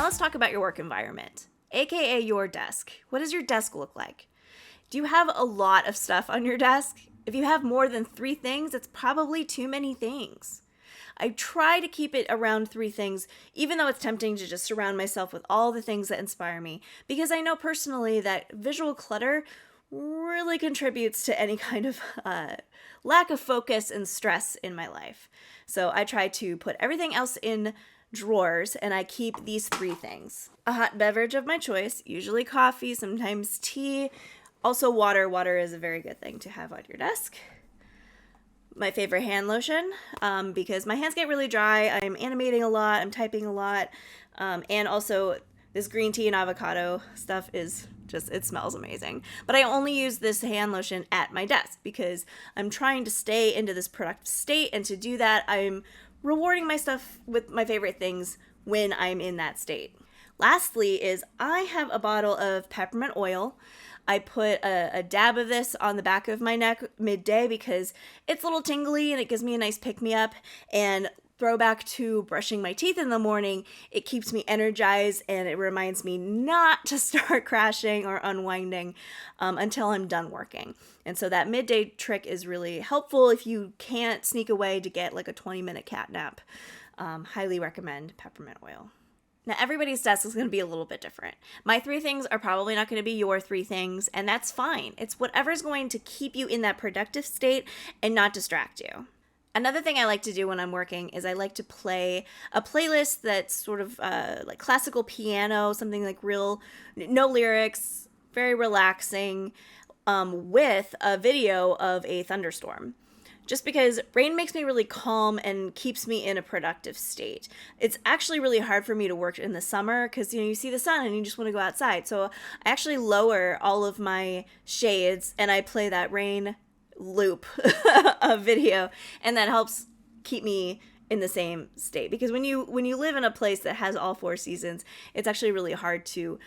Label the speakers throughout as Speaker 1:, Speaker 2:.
Speaker 1: Now let's talk about your work environment, aka your desk. What does your desk look like? Do you have a lot of stuff on your desk? If you have more than 3 things, it's probably too many things. I try to keep it around 3 things, even though it's tempting to just surround myself with all the things that inspire me, because I know personally that visual clutter really contributes to any kind of lack of focus and stress in my life. So I try to put everything else in drawers, and I keep these 3 things. A hot beverage of my choice, usually coffee, sometimes tea, also water. Water is a very good thing to have on your desk. My favorite hand lotion, because my hands get really dry. I'm animating a lot, I'm typing a lot, and also this green tea and avocado stuff is just, it smells amazing. But I only use this hand lotion at my desk because I'm trying to stay into this productive state, and to do that, I'm rewarding myself with my favorite things when I'm in that state. Lastly is I have a bottle of peppermint oil. I put a dab of this on the back of my neck midday because it's a little tingly and it gives me a nice pick-me-up. And throwback to brushing my teeth in the morning, it keeps me energized and it reminds me not to start crashing or unwinding until I'm done working. And so that midday trick is really helpful if you can't sneak away to get like a 20-minute cat nap. Highly recommend peppermint oil. Now, everybody's desk is going to be a little bit different. My 3 things are probably not going to be your 3 things, and that's fine. It's whatever's going to keep you in that productive state and not distract you. Another thing I like to do when I'm working is I like to play a playlist that's sort of like classical piano, something like no lyrics, very relaxing, with a video of a thunderstorm. Just because rain makes me really calm and keeps me in a productive state. It's actually really hard for me to work in the summer because, you see the sun and you just want to go outside. So I actually lower all of my shades and I play that rain loop of video, and that helps keep me in the same state. Because when you live in a place that has all 4 seasons, it's actually really hard to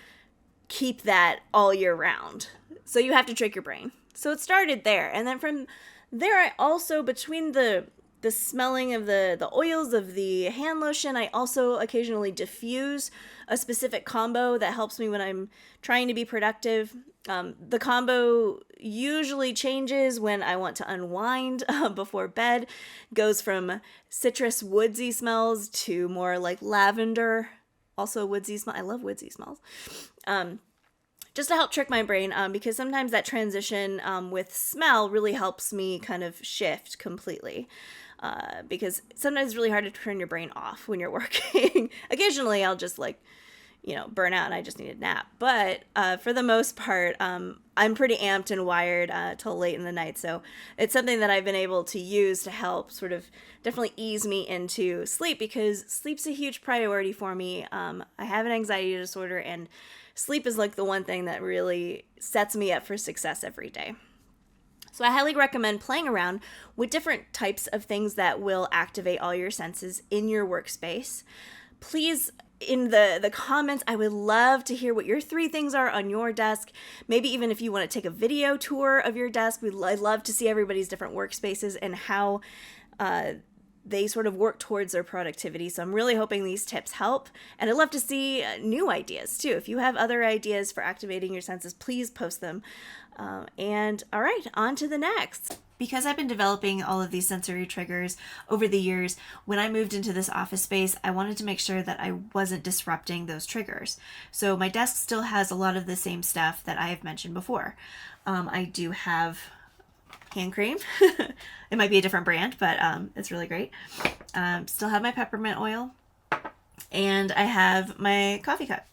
Speaker 1: keep that all year round. So you have to trick your brain. So it started there, and then from there, I also, between the smelling of the oils of the hand lotion, I also occasionally diffuse a specific combo that helps me when I'm trying to be productive. The combo usually changes when I want to unwind before bed. Goes from citrus woodsy smells to more like lavender, also woodsy smell. I love woodsy smells. Just to help trick my brain, because sometimes that transition with smell really helps me kind of shift completely. Because sometimes it's really hard to turn your brain off when you're working. Occasionally I'll just burn out and I just need a nap. But for the most part, I'm pretty amped and wired till late in the night. So it's something that I've been able to use to help sort of definitely ease me into sleep, because sleep's a huge priority for me. I have an anxiety disorder, and sleep is like the one thing that really sets me up for success every day. So I highly recommend playing around with different types of things that will activate all your senses in your workspace. Please, in the comments, I would love to hear what your 3 things are on your desk. Maybe even if you want to take a video tour of your desk, I'd love to see everybody's different workspaces and how they sort of work towards their productivity. So I'm really hoping these tips help. And I'd love to see new ideas too. If you have other ideas for activating your senses, please post them. And all right, on to the next. Because I've been developing all of these sensory triggers over the years, when I moved into this office space, I wanted to make sure that I wasn't disrupting those triggers. So my desk still has a lot of the same stuff that I have mentioned before. I do have hand cream. It might be a different brand, but it's really great. Still have my peppermint oil, and I have my coffee cup.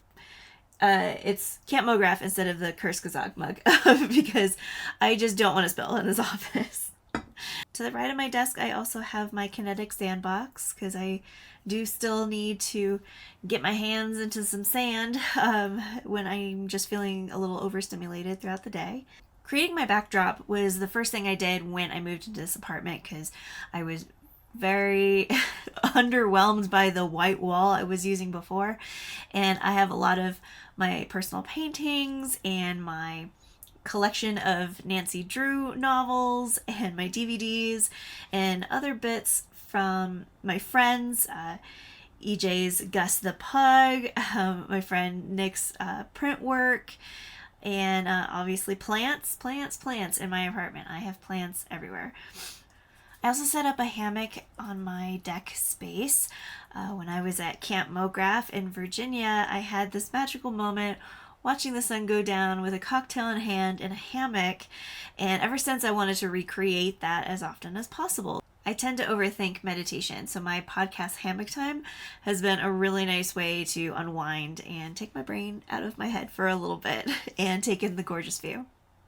Speaker 1: It's Camp Mograph instead of the Kurskazog mug because I just don't want to spill in this office. To the right of my desk, I also have my kinetic sandbox because I do still need to get my hands into some sand when I'm just feeling a little overstimulated throughout the day. Creating my backdrop was the first thing I did when I moved into this apartment because I was very underwhelmed by the white wall I was using before, and I have a lot of my personal paintings and my collection of Nancy Drew novels and my DVDs and other bits from my friends. EJ's Gus the Pug, my friend Nick's print work, and obviously plants in my apartment. I have plants everywhere. I also set up a hammock on my deck space. When I was at Camp Mograph in Virginia, I had this magical moment watching the sun go down with a cocktail in hand in a hammock, and ever since I wanted to recreate that as often as possible. I tend to overthink meditation, so my podcast hammock time has been a really nice way to unwind and take my brain out of my head for a little bit and take in the gorgeous view.